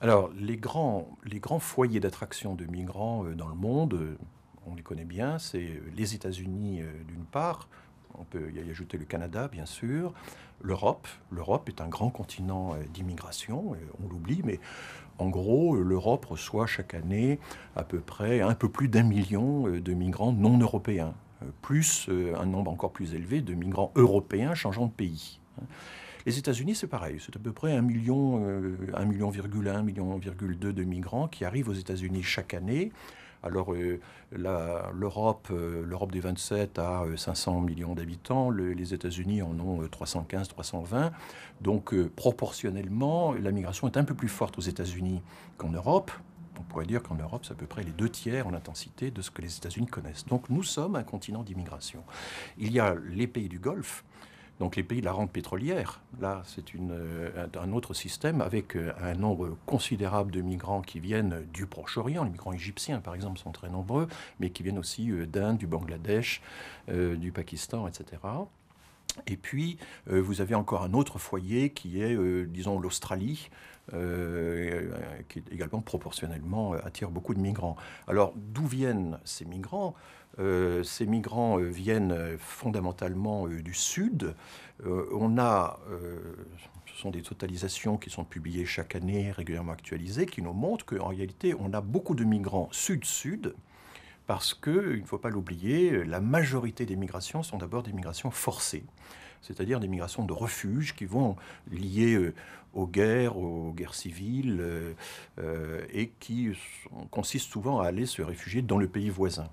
Alors, les grands foyers d'attraction de migrants dans le monde, on les connaît bien, c'est les États-Unis d'une part, on peut y ajouter le Canada bien sûr, l'Europe. L'Europe est un grand continent d'immigration, on l'oublie, mais en gros, l'Europe reçoit chaque année à peu près un peu plus d'1 million de migrants non européens, plus un nombre encore plus élevé de migrants européens changeant de pays. Les États-Unis, c'est pareil. C'est à peu près 1 million, 1,1 million de migrants qui arrivent aux États-Unis chaque année. Alors, l'Europe des 27 a 500 millions d'habitants, les États-Unis en ont 315, 320. Donc, proportionnellement, la migration est un peu plus forte aux États-Unis qu'en Europe. On pourrait dire qu'en Europe, c'est à peu près les 2 tiers en intensité de ce que les États-Unis connaissent. Donc, nous sommes un continent d'immigration. Il y a les pays du Golfe, donc les pays de la rente pétrolière. Là, c'est un autre système avec un nombre considérable de migrants qui viennent du Proche-Orient. Les migrants égyptiens, par exemple, sont très nombreux, mais qui viennent aussi d'Inde, du Bangladesh, du Pakistan, etc. Et puis, vous avez encore un autre foyer qui est, disons, l'Australie, qui également proportionnellement attire beaucoup de migrants. Alors, d'où viennent ces migrants? Ces migrants viennent fondamentalement du sud. Ce sont des totalisations qui sont publiées chaque année, régulièrement actualisées, qui nous montrent qu'en réalité, on a beaucoup de migrants sud-sud, parce que, il ne faut pas l'oublier, la majorité des migrations sont d'abord des migrations forcées, c'est-à-dire des migrations de refuge qui vont liées aux guerres civiles, et qui consistent souvent à aller se réfugier dans le pays voisin.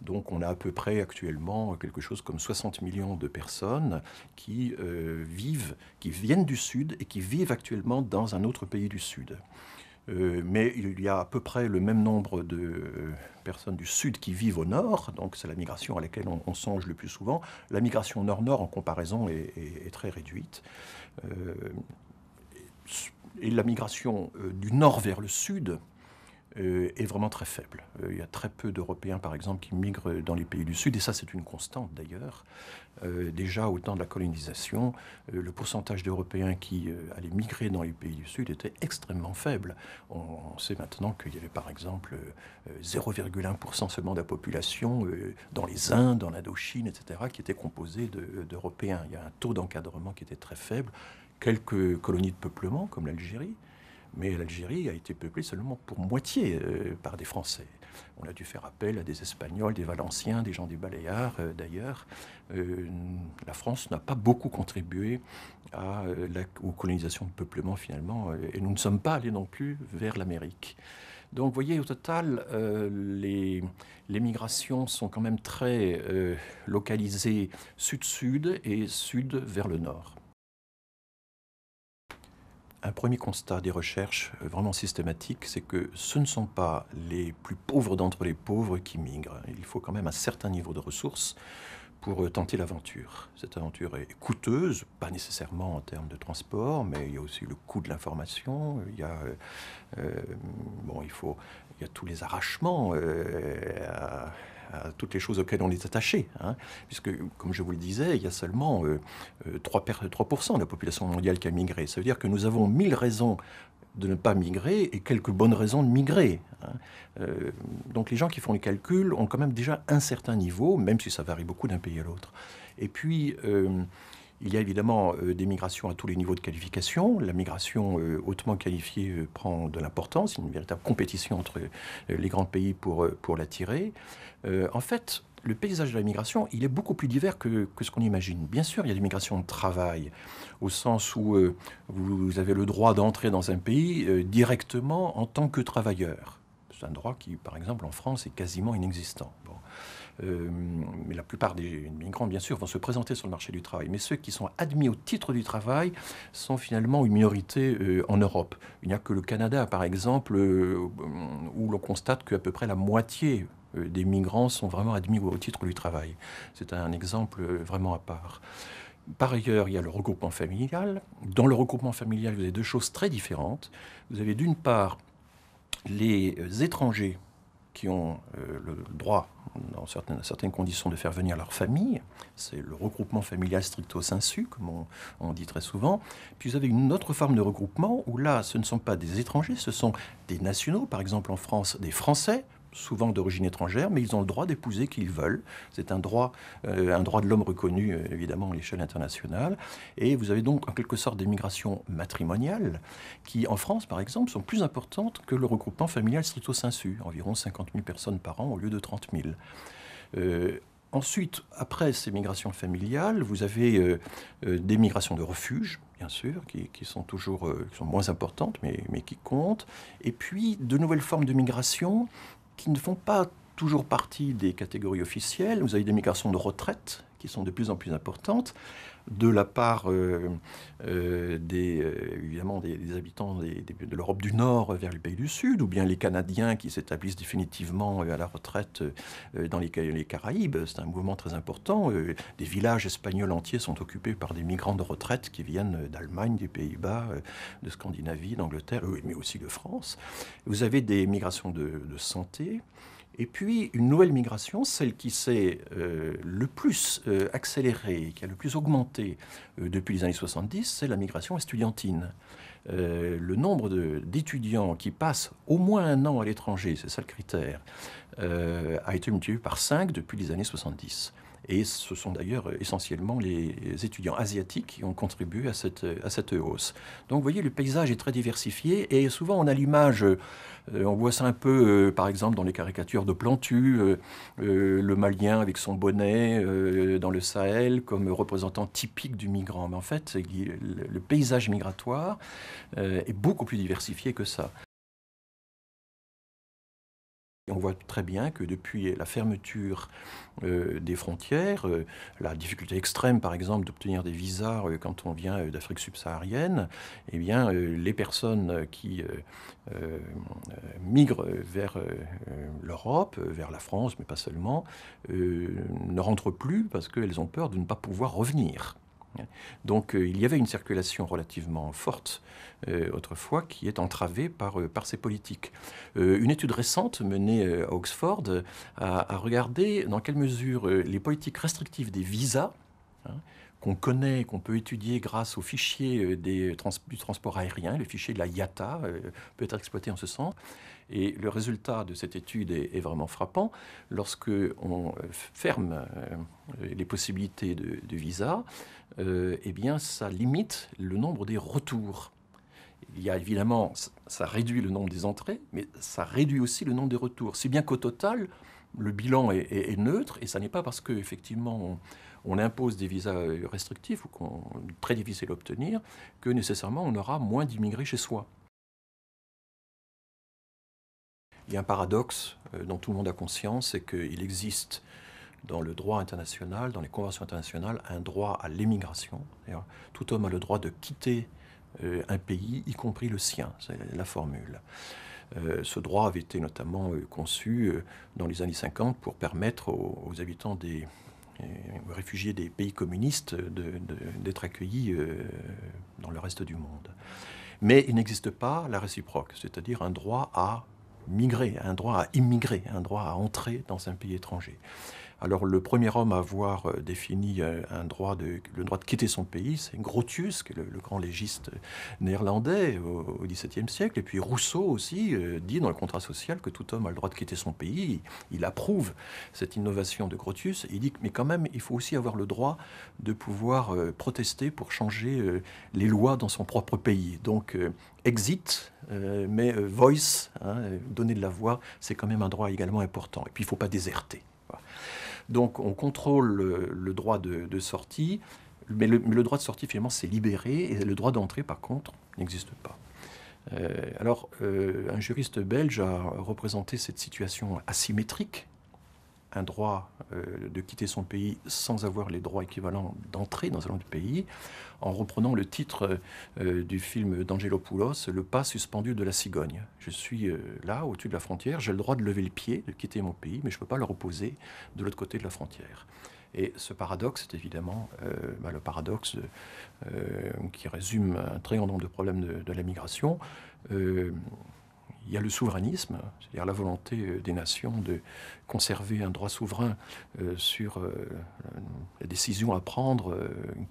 Donc on a à peu près actuellement quelque chose comme 60 millions de personnes qui viennent du Sud et qui vivent actuellement dans un autre pays du Sud. Mais il y a à peu près le même nombre de personnes du Sud qui vivent au Nord, donc c'est la migration à laquelle on songe le plus souvent. La migration Nord-Nord, en comparaison, est très réduite. Euh, et la migration du Nord vers le Sud est vraiment très faible. Il y a très peu d'Européens, par exemple, qui migrent dans les pays du Sud, et ça c'est une constante d'ailleurs. Déjà au temps de la colonisation, le pourcentage d'Européens qui allaient migrer dans les pays du Sud était extrêmement faible. On sait maintenant qu'il y avait par exemple 0,1% seulement de la population dans les Indes, dans l'Indochine, etc., qui était composée d'Européens. Il y a un taux d'encadrement qui était très faible. Quelques colonies de peuplement, comme l'Algérie, mais l'Algérie a été peuplée seulement pour moitié par des Français. On a dû faire appel à des Espagnols, des Valenciens, des gens des Baléares d'ailleurs. La France n'a pas beaucoup contribué aux colonisations de peuplement finalement, et nous ne sommes pas allés non plus vers l'Amérique. Donc vous voyez, au total, les migrations sont quand même très localisées sud-sud et sud vers le nord. Un premier constat des recherches vraiment systématiques, c'est que ce ne sont pas les plus pauvres d'entre les pauvres qui migrent. Il faut quand même un certain niveau de ressources pour tenter l'aventure. Cette aventure est coûteuse, pas nécessairement en termes de transport, mais il y a aussi le coût de l'information, euh, bon, il y a tous les arrachements à toutes les choses auxquelles on est attaché, hein, puisque, comme je vous le disais, il y a seulement 3% de la population mondiale qui a migré. Ça veut dire que nous avons 1000 raisons de ne pas migrer et quelques bonnes raisons de migrer, hein. Donc les gens qui font les calculs ont quand même déjà un certain niveau, même si ça varie beaucoup d'un pays à l'autre. Et puis, il y a évidemment des migrations à tous les niveaux de qualification. La migration hautement qualifiée prend de l'importance. Il y a une véritable compétition entre les grands pays pour l'attirer. En fait, le paysage de la migration, il est beaucoup plus divers que ce qu'on imagine. Bien sûr, il y a des migrations de travail, au sens où vous avez le droit d'entrer dans un pays directement en tant que travailleur. C'est un droit qui, par exemple, en France, est quasiment inexistant. Bon. Mais la plupart des migrants, bien sûr, vont se présenter sur le marché du travail. Mais ceux qui sont admis au titre du travail sont finalement une minorité en Europe. Il n'y a que le Canada, par exemple, où l'on constate qu'à peu près la moitié des migrants sont vraiment admis au titre du travail. C'est un exemple vraiment à part. Par ailleurs, il y a le regroupement familial. Dans le regroupement familial, vous avez deux choses très différentes. Vous avez d'une part les étrangers qui ont le droit, dans certaines conditions, de faire venir leur famille. C'est le regroupement familial stricto sensu, comme on dit très souvent. Puis vous avez une autre forme de regroupement où là, ce ne sont pas des étrangers, ce sont des nationaux, par exemple en France, des Français, souvent d'origine étrangère, mais ils ont le droit d'épouser qui ils veulent. C'est un droit de l'homme reconnu, évidemment, à l'échelle internationale. Et vous avez donc, en quelque sorte, des migrations matrimoniales qui, en France, par exemple, sont plus importantes que le regroupement familial stricto sensu, environ 50 000 personnes par an au lieu de 30 000. Ensuite, après ces migrations familiales, vous avez des migrations de refuge, bien sûr, qui sont toujours qui sont moins importantes, mais qui comptent. Et puis, de nouvelles formes de migration qui ne font pas toujours partie des catégories officielles. Vous avez des migrations de retraite qui sont de plus en plus importantes de la part évidemment des habitants de l'Europe du Nord vers les pays du Sud, ou bien les Canadiens qui s'établissent définitivement à la retraite dans les Caraïbes. C'est un mouvement très important. Des villages espagnols entiers sont occupés par des migrants de retraite qui viennent d'Allemagne, des Pays-Bas, de Scandinavie, d'Angleterre, mais aussi de France. Vous avez des migrations de santé. Et puis, une nouvelle migration, celle qui s'est le plus accélérée, qui a le plus augmenté depuis les années 70, c'est la migration estudiantine. Le nombre d'étudiants qui passent au moins un an à l'étranger, c'est ça le critère, a été multiplié par 5 depuis les années 70. Et ce sont d'ailleurs essentiellement les étudiants asiatiques qui ont contribué à cette hausse. Donc vous voyez, le paysage est très diversifié et souvent on a l'image, on voit ça un peu par exemple dans les caricatures de Plantu, le Malien avec son bonnet dans le Sahel comme représentant typique du migrant. Mais en fait, le paysage migratoire est beaucoup plus diversifié que ça. On voit très bien que depuis la fermeture des frontières, la difficulté extrême par exemple d'obtenir des visas quand on vient d'Afrique subsaharienne, eh bien les personnes qui migrent vers l'Europe, vers la France, mais pas seulement, ne rentrent plus parce qu'elles ont peur de ne pas pouvoir revenir. Donc il y avait une circulation relativement forte autrefois qui est entravée par ces politiques. Une étude récente menée à Oxford a regardé dans quelle mesure les politiques restrictives des visas, qu'on connaît, qu'on peut étudier grâce aux fichiers du transport aérien, le fichier de la IATA peut être exploité en ce sens. Et le résultat de cette étude est vraiment frappant. Lorsque on ferme les possibilités de visa, eh bien, ça limite le nombre des retours. Il y a évidemment, ça réduit le nombre des entrées, mais ça réduit aussi le nombre des retours. Si bien qu'au total, le bilan est neutre, et ça n'est pas parce qu'effectivement on impose des visas restrictifs ou très difficiles à obtenir, que nécessairement on aura moins d'immigrés chez soi. Il y a un paradoxe dont tout le monde a conscience, c'est qu'il existe dans le droit international, dans les conventions internationales, un droit à l'émigration. Tout homme a le droit de quitter un pays, y compris le sien, c'est la formule. Ce droit avait été notamment conçu dans les années 50 pour permettre aux habitants aux réfugiés des pays communistes d'être accueillis dans le reste du monde. Mais il n'existe pas la réciproque, c'est-à-dire un droit à migrer, un droit à immigrer, un droit à entrer dans un pays étranger. Alors le premier homme à avoir défini le droit de quitter son pays, c'est Grotius, qui est le grand légiste néerlandais au XVIIe siècle. Et puis Rousseau aussi dit dans le contrat social que tout homme a le droit de quitter son pays. Il approuve cette innovation de Grotius. Il dit mais quand même, il faut aussi avoir le droit de pouvoir protester pour changer les lois dans son propre pays. Donc exit, mais voice, donner de la voix, c'est quand même un droit également important. Et puis il ne faut pas déserter. Voilà. Donc on contrôle le droit de sortie, mais le droit de sortie finalement c'est libéré, et le droit d'entrée par contre n'existe pas. Un juriste belge a représenté cette situation asymétrique, un droit de quitter son pays sans avoir les droits équivalents d'entrer dans un autre pays, en reprenant le titre du film d'Angelopoulos, Le pas suspendu de la cigogne. Je suis là, au-dessus de la frontière, j'ai le droit de lever le pied, de quitter mon pays, mais je ne peux pas le reposer de l'autre côté de la frontière. Et ce paradoxe, c'est évidemment le paradoxe qui résume un très grand nombre de problèmes de la migration. Il il y a le souverainisme, c'est-à-dire la volonté des nations de conserver un droit souverain sur la décision à prendre,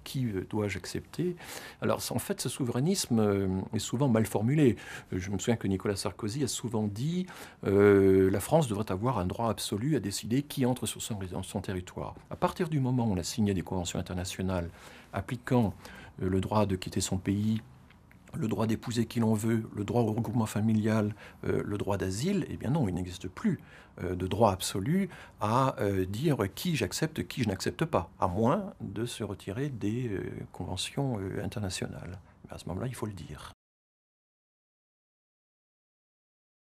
qui dois-je accepter. Alors en fait, ce souverainisme est souvent mal formulé. Je me souviens que Nicolas Sarkozy a souvent dit la France devrait avoir un droit absolu à décider qui entre sur son territoire. À partir du moment où on a signé des conventions internationales appliquant le droit de quitter son pays, le droit d'épouser qui l'on veut, le droit au regroupement familial, le droit d'asile, eh bien non, il n'existe plus de droit absolu à dire qui j'accepte, qui je n'accepte pas, à moins de se retirer des conventions internationales. À ce moment-là, il faut le dire.